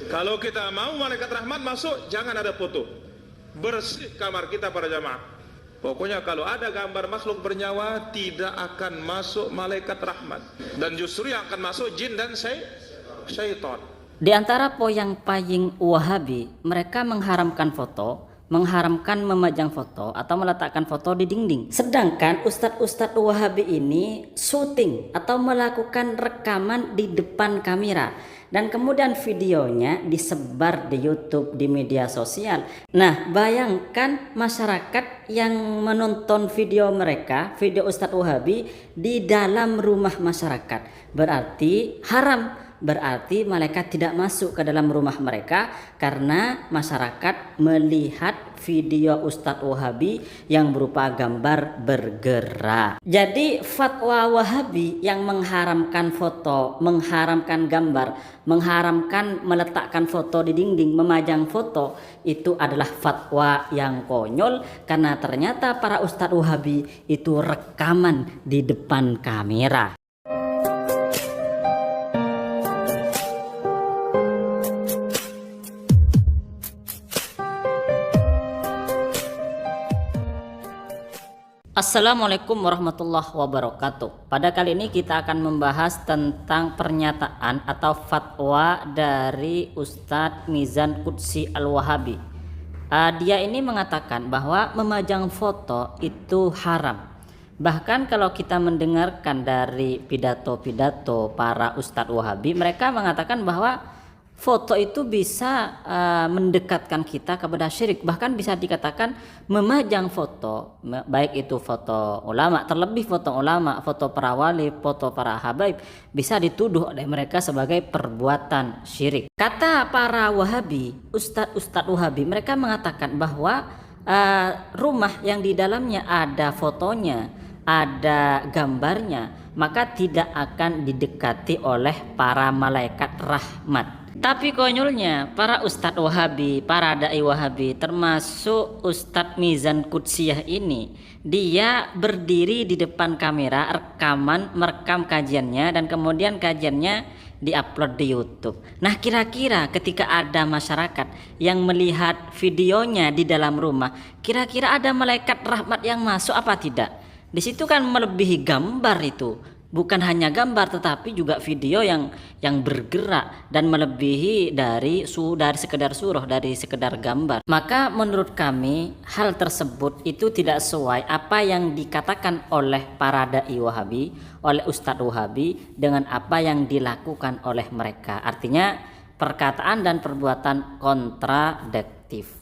Kalau kita mau malaikat rahmat masuk, jangan ada foto. Bersih kamar kita para jamaah. Pokoknya kalau ada gambar makhluk bernyawa, tidak akan masuk malaikat rahmat. Dan justru yang akan masuk jin dan syaitan. Di antara poyang paying Wahabi, mereka mengharamkan foto, mengharamkan memajang foto atau meletakkan foto di dinding. Sedangkan ustadz-ustadz Wahabi ini syuting atau melakukan rekaman di depan kamera dan kemudian videonya disebar di YouTube, di media sosial. Nah, bayangkan masyarakat yang menonton video mereka, video ustadz Wahabi di dalam rumah masyarakat. Berarti haram. Berarti malaikat tidak masuk ke dalam rumah mereka karena masyarakat melihat video Ustadz Wahabi yang berupa gambar bergerak. Jadi fatwa Wahabi yang mengharamkan foto, mengharamkan gambar, mengharamkan meletakkan foto di dinding, memajang foto, itu adalah fatwa yang konyol karena ternyata para Ustadz Wahabi itu rekaman di depan kamera. Assalamualaikum warahmatullahi wabarakatuh. Pada kali ini kita akan membahas tentang pernyataan atau fatwa dari Ustadz Mizan Qudsi Al-Wahabi. Dia ini mengatakan bahwa memajang foto itu haram. Bahkan kalau kita mendengarkan dari pidato-pidato para Ustadz Wahabi, mereka mengatakan bahwa foto itu bisa mendekatkan kita kepada syirik. Bahkan bisa dikatakan memajang foto, baik itu foto ulama, terlebih foto ulama, foto para wali, foto para habaib, bisa dituduh oleh mereka sebagai perbuatan syirik. Kata para Wahabi, Ustadz Wahabi, mereka mengatakan bahwa rumah yang di dalamnya ada fotonya, ada gambarnya, maka tidak akan didekati oleh para malaikat rahmat. Tapi konyolnya para Ustadz Wahabi, para da'i Wahabi, termasuk Ustadz Mizan Qudsiyah ini, dia berdiri di depan kamera, merekam kajiannya, dan kemudian kajiannya diupload di YouTube. Nah, kira-kira ketika ada masyarakat yang melihat videonya di dalam rumah, kira-kira ada malaikat rahmat yang masuk apa tidak? Di situ kan melebihi gambar itu. Bukan hanya gambar tetapi juga video yang bergerak dan melebihi dari sekedar surah, dari sekedar gambar. Maka menurut kami hal tersebut itu tidak sesuai apa yang dikatakan oleh para dai Wahabi, oleh Ustadz Wahabi dengan apa yang dilakukan oleh mereka. Artinya perkataan dan perbuatan kontradiktif.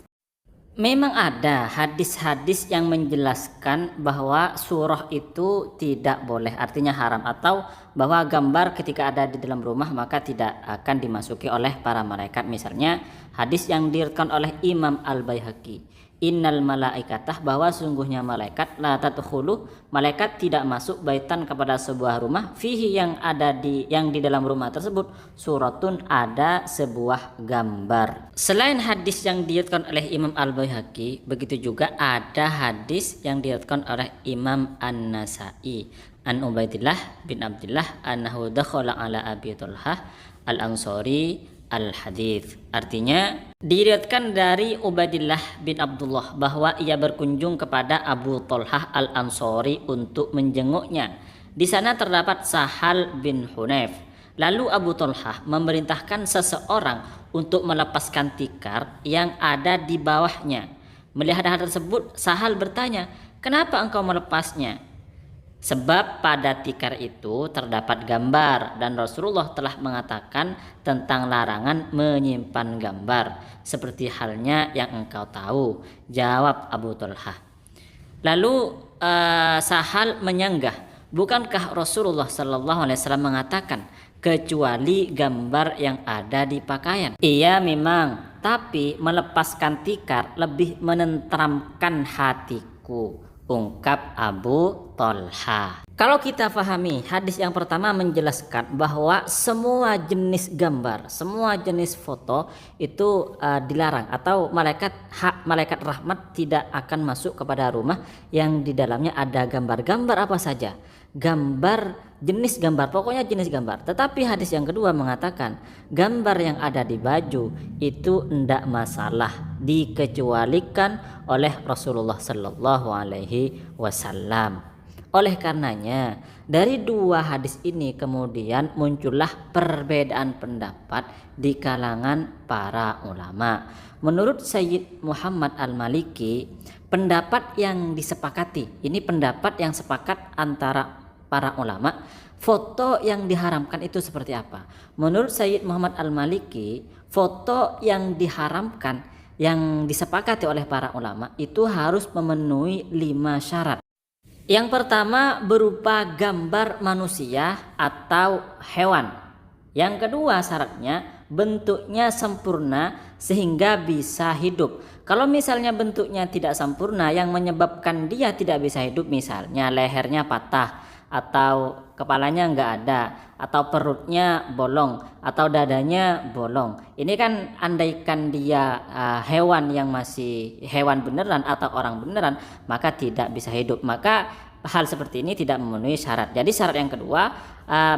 Memang ada hadis-hadis yang menjelaskan bahwa surah itu tidak boleh, artinya haram, atau bahwa gambar ketika ada di dalam rumah maka tidak akan dimasuki oleh para malaikat. Misalnya hadis yang diriwayatkan oleh Imam Al-Baihaqi, innal malaikatah, bahwa sungguhnya malaikat la tadkhulu, malaikat tidak masuk baitan kepada sebuah rumah, fihi, yang di dalam rumah tersebut suratun, ada sebuah gambar. Selain hadis yang diriwayatkan oleh Imam Al-Baihaqi, begitu juga ada hadis yang diriwayatkan oleh Imam An-Nasa'i an Ubaidillah bin Abdullah annahu dakhala ala Abi Talhah Al-Ansari al-hadits. Artinya diriwayatkan dari Ubaidillah bin Abdullah bahwa ia berkunjung kepada Abu Talhah al-Ansari untuk menjenguknya. Di sana terdapat Sahal bin Hunayf. Lalu Abu Talhah memerintahkan seseorang untuk melepaskan tikar yang ada di bawahnya. Melihat hal tersebut, Sahal bertanya, "Kenapa engkau melepasnya?" Sebab pada tikar itu terdapat gambar dan Rasulullah telah mengatakan tentang larangan menyimpan gambar, seperti halnya yang engkau tahu, jawab Abu Talhah. Lalu Sahal menyanggah, bukankah Rasulullah SAW mengatakan kecuali gambar yang ada di pakaian? Iya memang, tapi melepaskan tikar lebih menenteramkan hatiku, ungkap Abu Thalha. Kalau kita pahami hadis yang pertama menjelaskan bahwa semua jenis gambar, semua jenis foto itu dilarang, atau malaikat rahmat tidak akan masuk kepada rumah yang di dalamnya ada gambar-gambar apa saja. Jenis gambar, pokoknya jenis gambar. Tetapi hadis yang kedua mengatakan gambar yang ada di baju itu tidak masalah, dikecualikan oleh Rasulullah Sallallahu Alaihi Wasallam. Oleh karenanya dari dua hadis ini kemudian muncullah perbedaan pendapat di kalangan para ulama. Menurut Sayyid Muhammad Al-Maliki, pendapat yang disepakati, ini pendapat yang sepakat antara para ulama, foto yang diharamkan itu seperti apa? Menurut Sayyid Muhammad Al-Maliki, foto yang diharamkan yang disepakati oleh para ulama itu harus memenuhi 5 syarat. Yang pertama berupa gambar manusia atau hewan. Yang kedua syaratnya bentuknya sempurna sehingga bisa hidup. Kalau misalnya bentuknya tidak sempurna yang menyebabkan dia tidak bisa hidup, misalnya lehernya patah atau kepalanya enggak ada atau perutnya bolong atau dadanya bolong, ini kan andaikan dia hewan yang masih hewan beneran atau orang beneran, maka tidak bisa hidup. Maka hal seperti ini tidak memenuhi syarat. Jadi syarat yang kedua,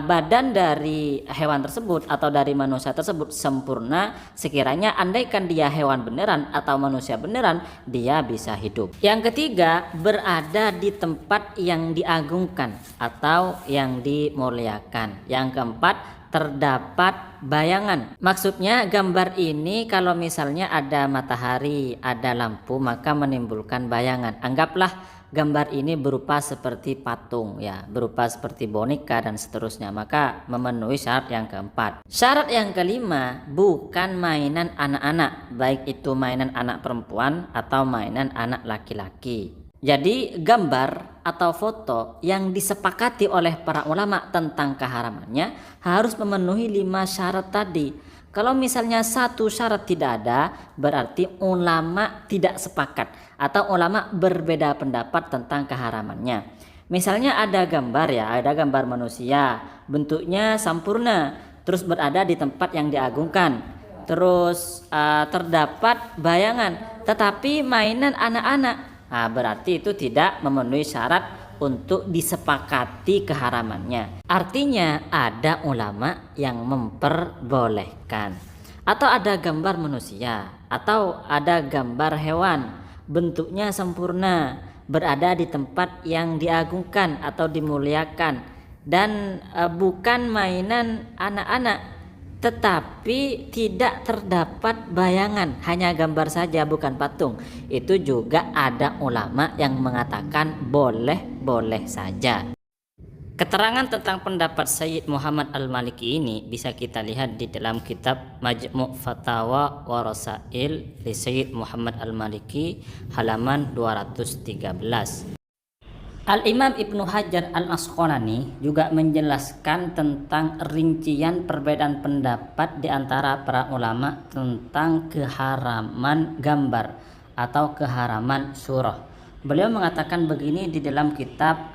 badan dari hewan tersebut atau dari manusia tersebut sempurna sekiranya andaikan dia hewan beneran atau manusia beneran, dia bisa hidup. Yang ketiga, berada di tempat yang diagungkan atau yang dimuliakan. Yang keempat, terdapat bayangan. Maksudnya gambar ini kalau misalnya ada matahari, ada lampu, maka menimbulkan bayangan. Anggaplah gambar ini berupa seperti patung, ya, berupa seperti boneka dan seterusnya, maka memenuhi syarat yang keempat. Syarat yang kelima, bukan mainan anak-anak, baik itu mainan anak perempuan atau mainan anak laki-laki. Jadi gambar atau foto yang disepakati oleh para ulama tentang keharamannya harus memenuhi 5 syarat tadi. Kalau misalnya satu syarat tidak ada, berarti ulama tidak sepakat atau ulama berbeda pendapat tentang keharamannya. Misalnya ada gambar, ya, ada gambar manusia, bentuknya sempurna, terus berada di tempat yang diagungkan, terus terdapat bayangan, tetapi mainan anak-anak, berarti itu tidak memenuhi syarat untuk disepakati keharamannya. Artinya ada ulama yang memperbolehkan. Atau ada gambar manusia atau ada gambar hewan, bentuknya sempurna, berada di tempat yang diagungkan atau dimuliakan, dan bukan mainan anak-anak, tetapi tidak terdapat bayangan, hanya gambar saja bukan patung. Itu juga ada ulama yang mengatakan boleh-boleh saja. Keterangan tentang pendapat Sayyid Muhammad Al-Maliki ini bisa kita lihat di dalam kitab Majmu' Fatawa wa Rasail li Sayyid Muhammad Al-Maliki halaman 213. Al-Imam Ibnu Hajar Al-Asqalani juga menjelaskan tentang rincian perbedaan pendapat di antara para ulama tentang keharaman gambar atau keharaman surah. Beliau mengatakan begini di dalam kitab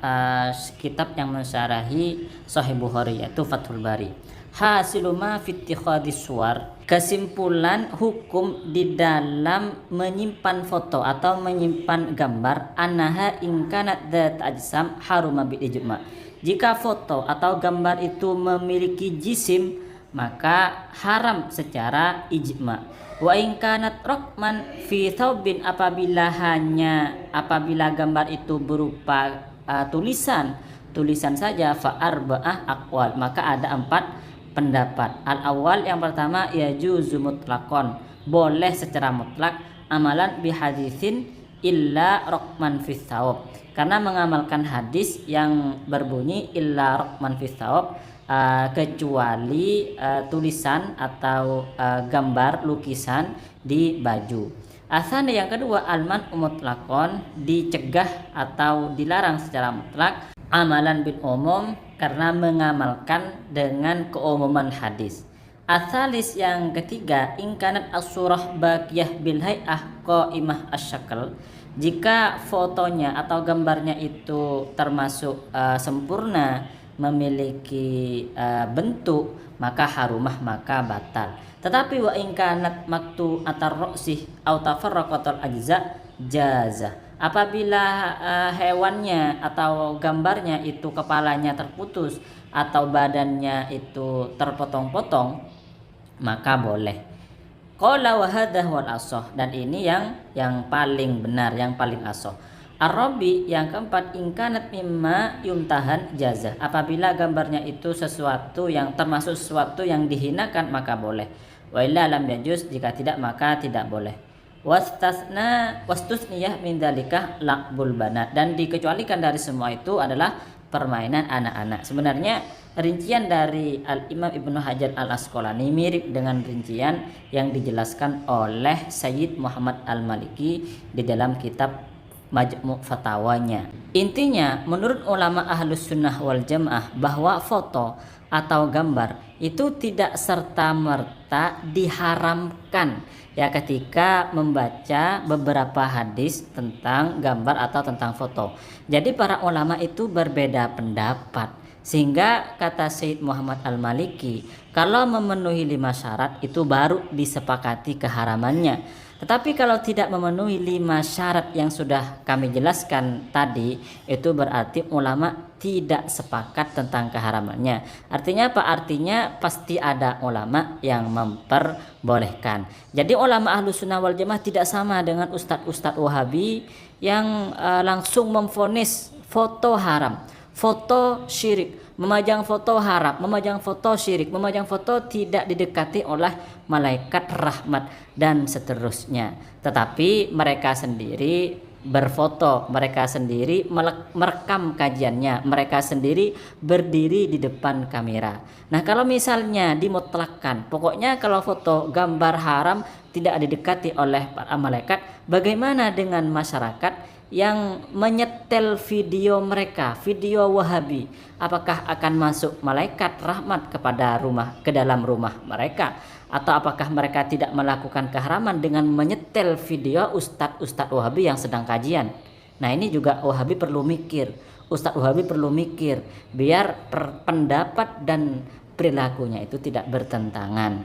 yang mensyarahi Sahih Bukhari, yaitu Fathul Bari. Hasiluma fi ittikhadis suwar, kesimpulan hukum di dalam menyimpan foto atau menyimpan gambar, annaha in kanat dzat ajsam haruma bil ijma. Jika foto atau gambar itu memiliki jisim, maka haram secara ijma. Wa in kanat raqman fi thawbin, apabila gambar itu berupa tulisan saja, fa arba'ah aqwal, maka ada 4 pendapat. Al-awwal, yang pertama, yajuzu mutlaqan, boleh secara mutlak, amalan bihaditsin illa raqman fi thawb, karena mengamalkan hadis yang berbunyi illa raqman fi thawb, kecuali tulisan atau gambar lukisan di baju. Asan yang kedua, alman mutlaqan, dicegah atau dilarang secara mutlak, amalan bil umum, karena mengamalkan dengan keumuman hadis. Asalis yang ketiga, ingkanat as-surah baqiyah bil hay'ah qa'imah asyakal, Jika fotonya atau gambarnya itu termasuk sempurna, memiliki bentuk, maka harumah, maka batal. Tetapi wa in kanat maktu atar ro'sih au tafarraqatul ajza jaza. Apabila hewannya atau gambarnya itu kepalanya terputus atau badannya itu terpotong-potong, maka boleh. Qala wa hadha wal asah, dan ini yang paling benar, yang paling asah. Ar-rabi, yang keempat, ingkanat mimma yumtahan jaza. Apabila gambarnya itu sesuatu yang termasuk sesuatu yang dihinakan, maka boleh. Wa illa lam yajuz, jika tidak maka tidak boleh. Wastusniyah min dzalika la'bul banat, dan dikecualikan dari semua itu adalah permainan anak-anak. Sebenarnya rincian dari Al-Imam Ibnu Hajar Al-Asqalani mirip dengan rincian yang dijelaskan oleh Sayyid Muhammad Al-Maliki di dalam kitab Majmu' Fatawanya. Intinya, menurut ulama Ahlus Sunnah wal Jamaah, bahwa foto atau gambar itu tidak serta-merta diharamkan ya ketika membaca beberapa hadis tentang gambar atau tentang foto. Jadi para ulama itu berbeda pendapat, sehingga kata Sayyid Muhammad Al-Maliki, kalau memenuhi 5 syarat itu baru disepakati keharamannya. Tetapi kalau tidak memenuhi 5 syarat yang sudah kami jelaskan tadi, itu berarti ulama tidak sepakat tentang keharamannya. Artinya apa? Artinya pasti ada ulama yang memperbolehkan. Jadi ulama Ahlus Sunnah wal Jamaah tidak sama dengan ustadz-ustadz Wahabi yang langsung memvonis foto haram, foto syirik, memajang foto haram, memajang foto syirik, memajang foto tidak didekati oleh malaikat rahmat dan seterusnya. Tetapi mereka sendiri berfoto, mereka sendiri merekam kajiannya, mereka sendiri berdiri di depan kamera. Nah, kalau misalnya dimutlakkan, pokoknya kalau foto gambar haram tidak didekati oleh para malaikat, bagaimana dengan masyarakat yang menyetel video mereka, video Wahabi? Apakah akan masuk malaikat rahmat ke dalam rumah mereka, atau apakah mereka tidak melakukan keharaman dengan menyetel video ustadz Wahabi yang sedang kajian? Nah, ini juga Wahabi perlu mikir, ustadz Wahabi perlu mikir, biar pendapat dan perilakunya itu tidak bertentangan.